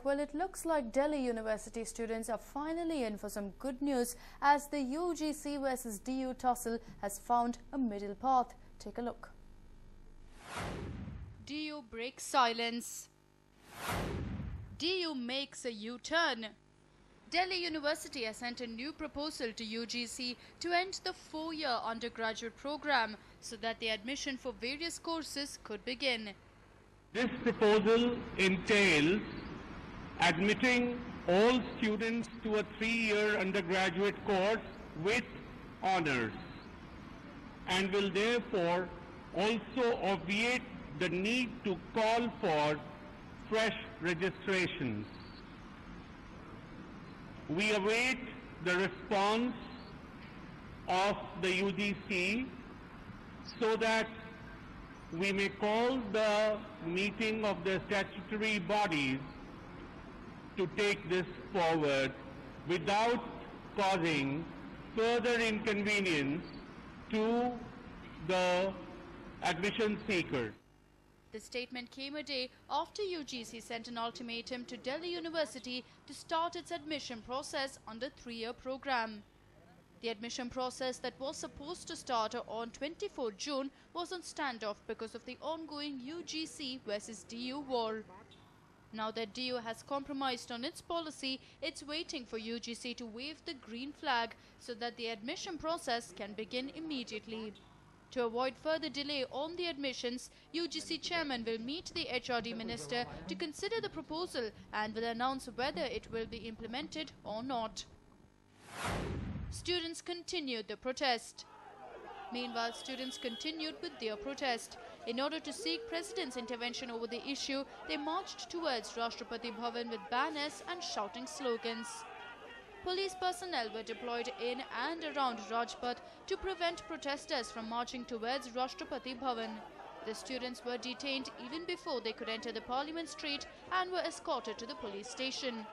Well, it looks like Delhi University students are finally in for some good news as the UGC versus DU tussle has found a middle path. Take a look. DU breaks silence. DU makes a U-turn. Delhi University has sent a new proposal to UGC to end the 4-year undergraduate program so that the admission for various courses could begin. This proposal entails admitting all students to a 3-year undergraduate course with honors and will therefore also obviate the need to call for fresh registrations. We await the response of the UGC so that we may call the meeting of the statutory bodies to take this forward without causing further inconvenience to the admission seekers. The statement came a day after UGC sent an ultimatum to Delhi University to start its admission process under 3-year program. The admission process that was supposed to start on 24 June was on standoff because of the ongoing UGC versus DU war. Now that DU has compromised on its policy, it's waiting for UGC to wave the green flag so that the admission process can begin immediately. To avoid further delay on the admissions, UGC chairman will meet the HRD minister to consider the proposal and will announce whether it will be implemented or not. Students continued the protest. Meanwhile, students continued with their protest. In order to seek President's intervention over the issue, they marched towards Rashtrapati Bhavan with banners and shouting slogans. Police personnel were deployed in and around Rajpath to prevent protesters from marching towards Rashtrapati Bhavan. The students were detained even before they could enter the Parliament Street and were escorted to the police station.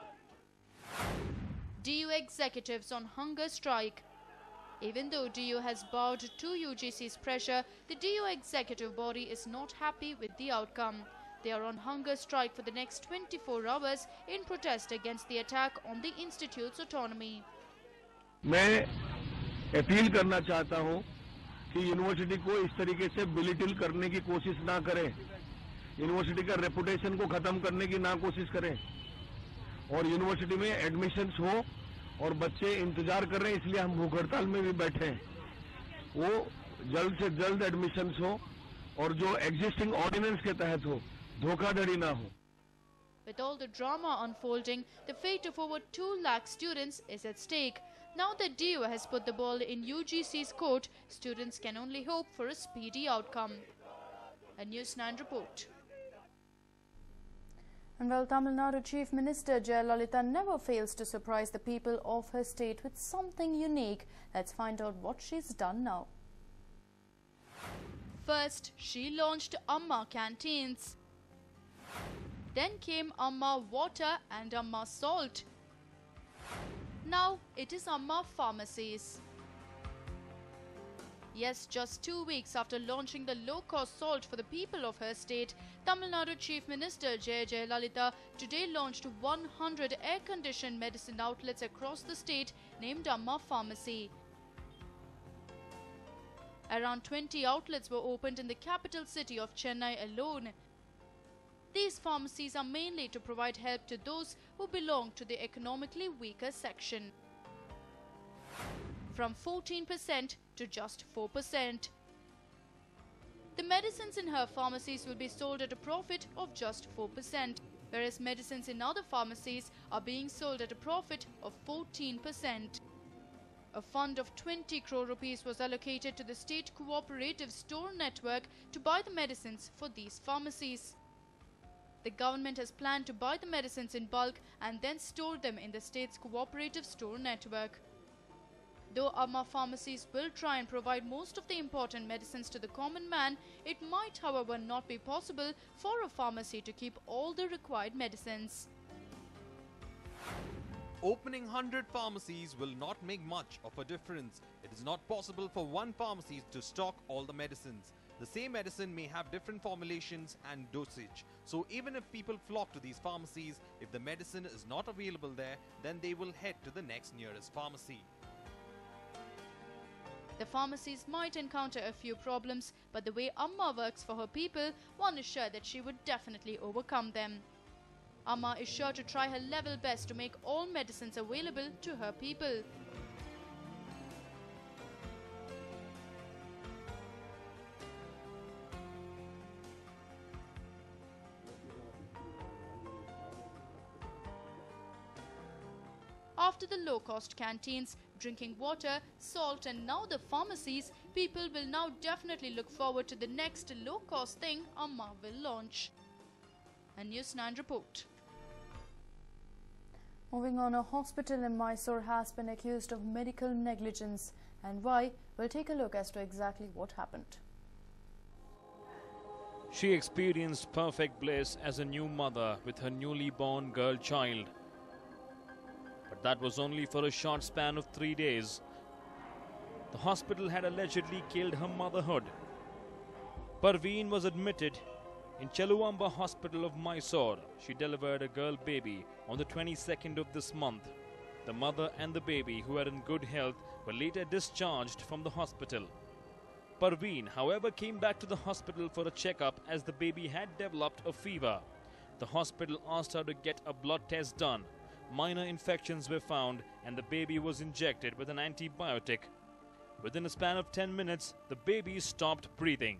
DU executives on hunger strike. Even though DU has bowed to UGC's pressure, the DU executive body is not happy with the outcome. They are on hunger strike for the next 24 hours in protest against the attack on the institute's autonomy. मैं appeal करना चाहता हूं कि university को इस तरीके से belittle करने की कोशिश ना करें, यूनिवर्सिटी का रेपुटेशन को खत्म करने की ना कोशिश करें और यूनिवर्सिटी में एडमिशन्स हो और बच्चे इंतजार कर रहे हैं, इसलिए हम भूख हड़ताल में भी बैठे हैं। वो जल्द से जल्द एडमिशन्स हो और जो एग्जिस्टिंग ऑर्डिनेंस के तहत हो, धोखाधड़ी ना हो। With all the drama unfolding, the fate of over 2 lakh students is at stake. Now that DU has put the ball in UGC's court, students can only hope for a speedy outcome. A News9 report. And while Tamil Nadu Chief Minister Jayalalitha never fails to surprise the people of her state with something unique, let's find out what she's done now. First, she launched Amma canteens. Then came Amma water and Amma salt. Now it is Amma pharmacies. Yes, just 2 weeks after launching the low-cost salt for the people of her state, Tamil Nadu Chief Minister Jayalalitha today launched 100 air-conditioned medicine outlets across the state named Amma Pharmacy. Around 20 outlets were opened in the capital city of Chennai alone. These pharmacies are mainly to provide help to those who belong to the economically weaker section. From 14% to just 4%. The medicines in her pharmacies will be sold at a profit of just 4%, whereas medicines in other pharmacies are being sold at a profit of 14%. A fund of 20 crore rupees was allocated to the state cooperative store network to buy the medicines for these pharmacies. The government has planned to buy the medicines in bulk and then store them in the state's cooperative store network. Though Amma pharmacies will try and provide most of the important medicines to the common man, it might, however, not be possible for a pharmacy to keep all the required medicines. Opening 100 pharmacies will not make much of a difference. It is not possible for one pharmacy to stock all the medicines. The same medicine may have different formulations and dosage. So even if people flock to these pharmacies, if the medicine is not available there, then they will head to the next nearest pharmacy. The pharmacies might encounter a few problems, but the way Amma works for her people, one is sure that she would definitely overcome them. Amma is sure to try her level best to make all medicines available to her people. After the low-cost canteens, drinking water, salt and now the pharmacies, people will now definitely look forward to the next low-cost thing Amma will launch. A News9 report. Moving on, a hospital in Mysore has been accused of medical negligence. And why? We'll take a look as to exactly what happened. She experienced perfect bliss as a new mother with her newly born girl child. But that was only for a short span of 3 days. The hospital had allegedly killed her motherhood. Parveen was admitted in Chaluamba Hospital of Mysore. She delivered a girl baby on the 22nd of this month. The mother and the baby, who are in good health, were later discharged from the hospital. Parveen, however, came back to the hospital for a checkup as the baby had developed a fever. The hospital asked her to get a blood test done. Minor infections were found and the baby was injected with an antibiotic. Within a span of 10 minutes, the baby stopped breathing.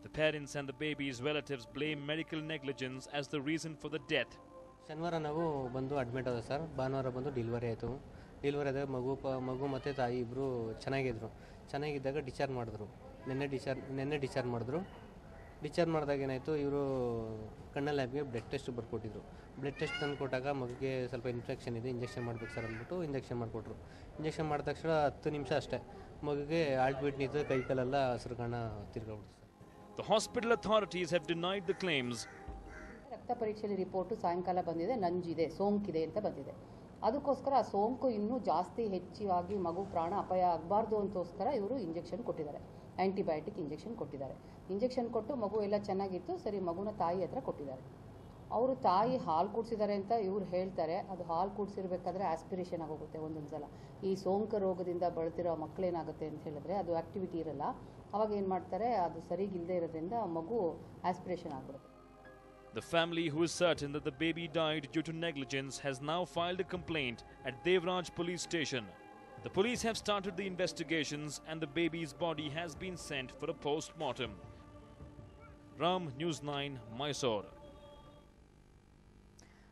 The parents and the baby's relatives blame medical negligence as the reason for the death. ಶನಿವಾರ ನಾವು ಬಂದು admit ಆದ sir. ಭಾನುವಾರ ಬಂದು delivery ಆಯಿತು. Delivery ಆದಾಗ ಮಗು ಮತ್ತು ತಾಯಿ ಇಬ್ಬರು ಚೆನ್ನಾಗಿದ್ದಾಗ ಡಿಸ್ಚಾರ್ಜ್ ಮಾಡಿದ್ರು. ನಿನ್ನೆ ಡಿಸ್ಚಾರ್ಜ್ ಮಾಡಿದ್ರು. ಡಿಸ್ಚಾರ್ಜ್ ಮಾಡಿದಾಗ ಏನಾಯಿತು, ಇವರು ಕಣ್ಣ ಲ್ಯಾಬ್ಗೆ ಬ್ಲಡ್ ಟೆಸ್ಟ್ ಬರ್ಕೊಟ್ಟಿದ್ರು. ಬ್ಲಡ್ ಟೆಸ್ಟ್ ತಂದು ಕೊಟ್ಟಾಗ ಮಗುಗೆ ಸ್ವಲ್ಪ ಇನ್ಫೆಕ್ಷನ್ ಇದೆ, ಇಂಜೆಕ್ಷನ್ ಮಾಡಬೇಕು ಸರ್ ಅಂದ್ಬಿಟ್ಟು ಇಂಜೆಕ್ಷನ್ ಮಾಡಿಕೊಟ್ರು. ಇಂಜೆಕ್ಷನ್ ಮಾಡಿದ ತಕ್ಷಣ 10 ನಿಮಿಷ ಅಷ್ಟೇ ಮಗುಗೆ ಹಾರ್ಟ್ ಬೀಟ್ ನಿಂತು ಕೈ ಕಾಲೆಲ್ಲ ಹಸಿರು ಕಣ ತಿರ್ಗಾಬಿಡ್ತು. The hospital authorities have denied the claims. ರಕ್ತ ಪರೀಕ್ಷೆಯಲ್ಲಿ ರಿಪೋರ್ಟು ಸಾಯಂಕಾಲ ಬಂದಿದೆ, ನಂಜಿದೆ, ಸೋಂಕಿದೆ ಅಂತ ಬಂದಿದೆ. ಅದಕ್ಕೋಸ್ಕರ ಆ ಸೋಂಕು ಇನ್ನೂ ಜಾಸ್ತಿ ಹೆಚ್ಚಾಗಿ ಮಗು ಪ್ರಾಣ ಅಪಾಯ ಆಗಬಾರ್ದು ಅಂತೋಸ್ಕರ ಇವರು ಇಂಜೆಕ್ಷನ್ ಕೊಟ್ಟಿದ್ದಾರೆ, ಆ್ಯಂಟಿಬಯೋಟಿಕ್ ಇಂಜೆಕ್ಷನ್ ಕೊಟ್ಟಿದ್ದಾರೆ. ಇಂಜೆಕ್ಷನ್ ಕೊಟ್ಟು ಮಗು ಎಲ್ಲ ಚೆನ್ನಾಗಿತ್ತು, ಸರಿ ಮಗುನ ತಾಯಿ ಹತ್ರ ಕೊಟ್ಟಿದ್ದಾರೆ. ಅವರು ತಾಯಿ ಹಾಲು ಕುಡಿಸಿದ್ದಾರೆ ಅಂತ ಇವ್ರು ಹೇಳ್ತಾರೆ. ಅದು ಹಾಲು ಕುಡಿಸಿರ್ಬೇಕಾದ್ರೆ ಆಸ್ಪಿರೇಷನ್ ಆಗೋಗುತ್ತೆ ಒಂದೊಂದು ಸಲ. ಈ ಸೋಂಕು ರೋಗದಿಂದ ಬಳಲ್ತಿರೋ ಮಕ್ಕಳೇನಾಗುತ್ತೆ ಅಂತ ಹೇಳಿದ್ರೆ ಅದು ಆಕ್ಟಿವಿಟಿ ಇರಲ್ಲ. ಅವಾಗ ಏನು ಮಾಡ್ತಾರೆ, ಅದು ಸರಿಗಿಲ್ಲದೆ ಇರೋದ್ರಿಂದ ಮಗು ಆಸ್ಪಿರೇಷನ್ ಆಗಿಬಿಡುತ್ತೆ. The family, who is certain that the baby died due to negligence, has now filed a complaint at Devraj police station. The police have started the investigations and the baby's body has been sent for a post-mortem. Ram, News9, Mysore.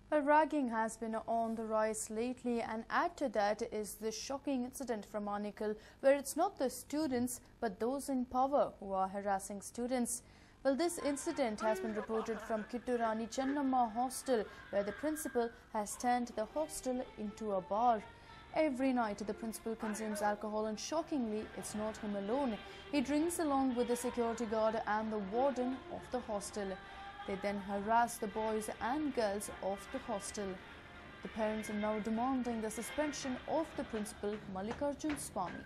Well, ragging has been on the rise lately, and add to that is the shocking incident from Arnikal, where it's not the students but those in power who are harassing students. Well, this incident has been reported from Kitturani Chennamma Hostel, where the principal has turned the hostel into a bar. Every night the principal consumes alcohol, and shockingly it's not him alone. He drinks along with the security guard and the warden of the hostel. They then harass the boys and girls of the hostel. The parents are now demanding the suspension of the principal, Mallikarjun Swami.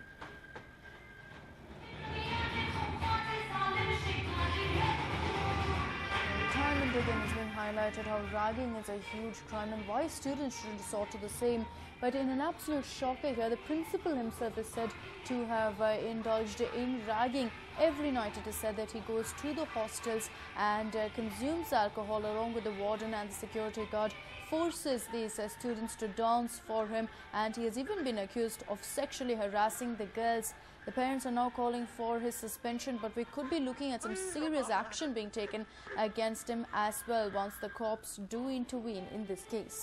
Time and again has been highlighted how ragging is a huge crime and why students shouldn't resort to the same. But in an absolute shocker here, the principal himself is said to have indulged in ragging. Every night it is said that he goes to the hostels and consumes alcohol along with the warden and the security guard, forces these students to dance for him, and he has even been accused of sexually harassing the girls. The parents are now calling for his suspension, but we could be looking at some serious action being taken against him as well once the cops do intervene in this case.